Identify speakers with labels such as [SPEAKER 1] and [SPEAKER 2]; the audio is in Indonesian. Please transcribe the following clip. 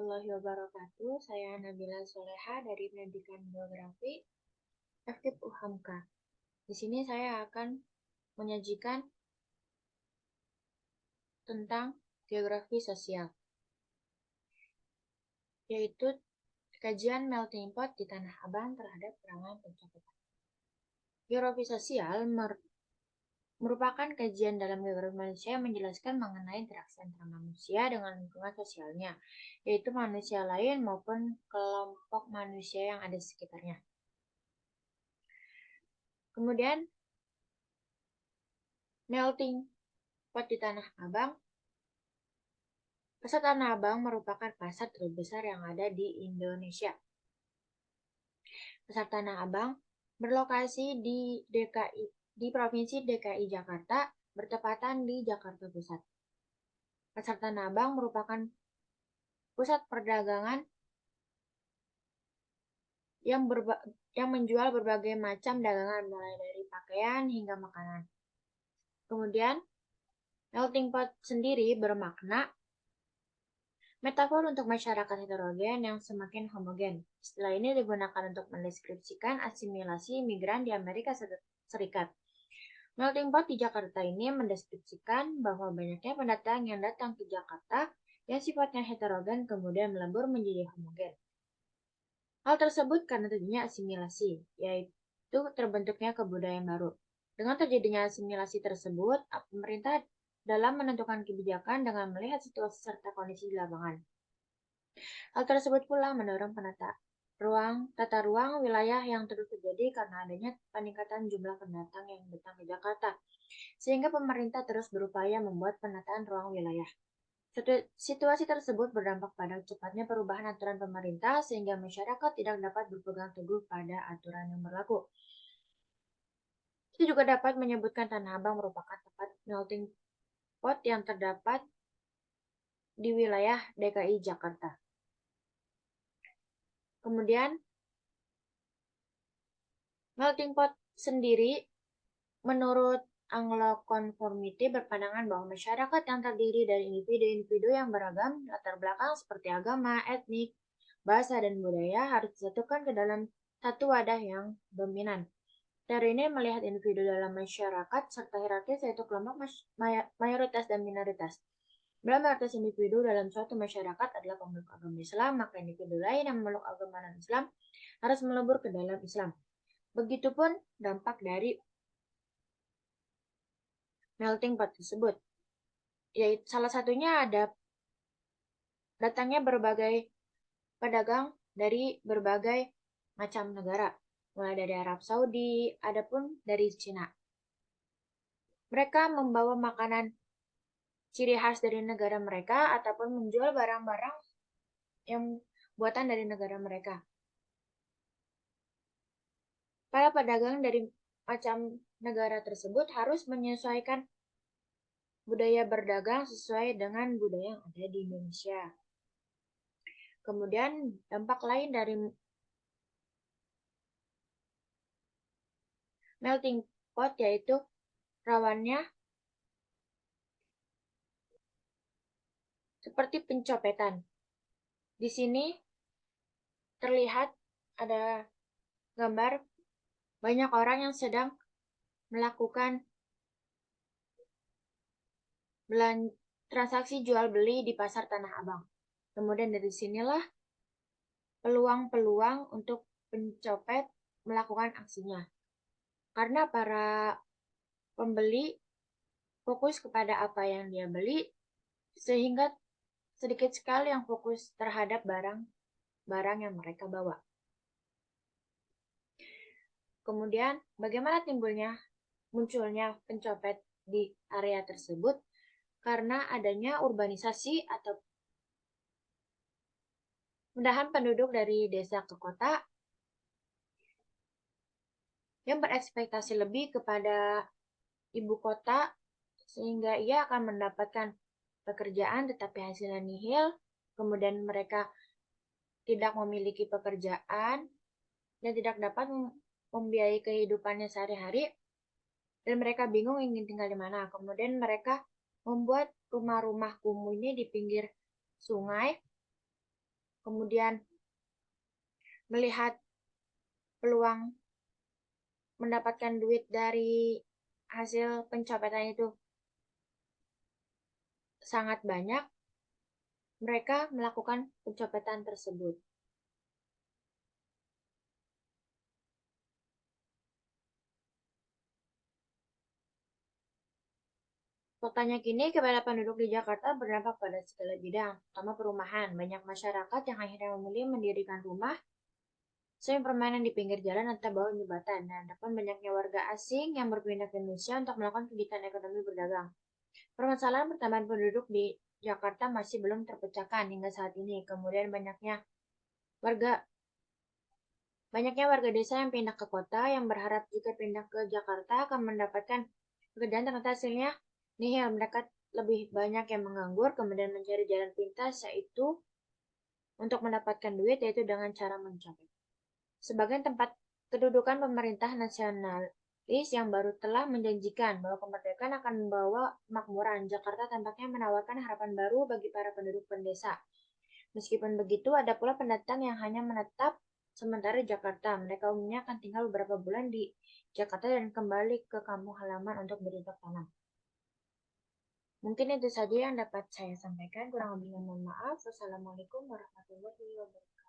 [SPEAKER 1] warahmatullahi wabarakatuh. Saya Nabila Soleha dari Pendidikan Geografi FKIP UHAMKA. Di sini saya akan menyajikan tentang geografi sosial, yaitu kajian melting pot di Tanah Abang terhadap perangan pencabutan. Geografi sosial merupakan kajian dalam geografi manusia yang menjelaskan mengenai interaksi antara manusia dengan lingkungan sosialnya, yaitu manusia lain maupun kelompok manusia yang ada di sekitarnya. Kemudian, melting pot di Tanah Abang. Pasar Tanah Abang merupakan pasar terbesar yang ada di Indonesia. Pasar Tanah Abang berlokasi di Provinsi DKI Jakarta, bertepatan di Jakarta Pusat. Pasar Tanah Abang merupakan pusat perdagangan yang menjual berbagai macam dagangan, mulai dari pakaian hingga makanan. Kemudian, melting pot sendiri bermakna metafor untuk masyarakat heterogen yang semakin homogen. Istilah ini digunakan untuk mendeskripsikan asimilasi imigran di Amerika Serikat. Melting pot di Jakarta ini mendeskripsikan bahwa banyaknya pendatang yang datang ke Jakarta yang sifatnya heterogen kemudian melebur menjadi homogen. Hal tersebut karena terjadinya asimilasi, yaitu terbentuknya kebudayaan baru. Dengan terjadinya asimilasi tersebut, pemerintah dalam menentukan kebijakan dengan melihat situasi serta kondisi di lapangan. Hal tersebut pula mendorong tata ruang wilayah yang terus terjadi karena adanya peningkatan jumlah pendatang yang datang ke Jakarta, sehingga pemerintah terus berupaya membuat penataan ruang wilayah. Situasi tersebut berdampak pada cepatnya perubahan aturan pemerintah sehingga masyarakat tidak dapat berpegang teguh pada aturan yang berlaku. Itu juga dapat menyebutkan Tanah Abang merupakan tempat melting pot yang terdapat di wilayah DKI Jakarta. Kemudian, melting pot sendiri menurut Anglo-Conformity berpandangan bahwa masyarakat yang terdiri dari individu-individu yang beragam latar belakang seperti agama, etnik, bahasa, dan budaya harus disatukan ke dalam satu wadah yang dominan. Teori ini melihat individu dalam masyarakat serta hierarkis yaitu kelompok mayoritas dan minoritas. Bila mayoritas individu dalam suatu masyarakat adalah pemeluk agama Islam, maka individu lain yang memeluk agama non-Islam harus melebur ke dalam Islam. Begitupun dampak dari melting pot tersebut. Yaitu salah satunya ada datangnya berbagai pedagang dari berbagai macam negara, mulai dari Arab Saudi, adapun dari Cina. Mereka membawa makanan ciri khas dari negara mereka ataupun menjual barang-barang yang buatan dari negara mereka. Para pedagang dari macam negara tersebut harus menyesuaikan budaya berdagang sesuai dengan budaya yang ada di Indonesia. Kemudian dampak lain dari melting pot yaitu rawannya seperti pencopetan. Di sini terlihat ada gambar banyak orang yang sedang melakukan transaksi jual beli di pasar Tanah Abang. Kemudian dari sinilah peluang-peluang untuk pencopet melakukan aksinya. Karena para pembeli fokus kepada apa yang dia beli, sehingga sedikit sekali yang fokus terhadap barang yang mereka bawa. Kemudian, bagaimana munculnya pencopet di area tersebut? Karena adanya urbanisasi atau pindahan penduduk dari desa ke kota yang berekspektasi lebih kepada ibu kota sehingga ia akan mendapatkan pekerjaan tetapi hasilnya nihil, kemudian mereka tidak memiliki pekerjaan dan tidak dapat membiayai kehidupannya sehari-hari dan mereka bingung ingin tinggal di mana. Kemudian mereka membuat rumah-rumah kumuh ini di pinggir sungai kemudian melihat peluang mendapatkan duit dari hasil pencopetan itu sangat banyak, mereka melakukan pencopetan tersebut. Faktanya kini kepada penduduk di Jakarta berdampak pada segala bidang, terutama perumahan. Banyak masyarakat yang akhirnya memilih mendirikan rumah semi permanen di pinggir jalan atau bawah jembatan. Dan ada pun banyaknya warga asing yang berpindah ke Indonesia untuk melakukan kegiatan ekonomi berdagang. Permasalahan pertambahan penduduk di Jakarta masih belum terpecahkan hingga saat ini. Kemudian warga banyaknya warga desa yang pindah ke kota yang berharap jika pindah ke Jakarta akan mendapatkan pekerjaan, ternyata hasilnya nihil. Mereka lebih banyak yang menganggur, kemudian mencari jalan pintas yaitu untuk mendapatkan duit, yaitu dengan cara mencopet. Sebagian tempat kedudukan pemerintah nasionalis yang baru telah menjanjikan bahwa kemerdekaan akan membawa makmuran, Jakarta tampaknya menawarkan harapan baru bagi para penduduk pendesa. Meskipun begitu, ada pula pendatang yang hanya menetap sementara di Jakarta. Mereka umumnya akan tinggal beberapa bulan di Jakarta dan kembali ke kampung halaman untuk bercocok tanam. Mungkin itu saja yang dapat saya sampaikan. Kurang lebihnya mohon maaf. Wassalamualaikum warahmatullahi wabarakatuh.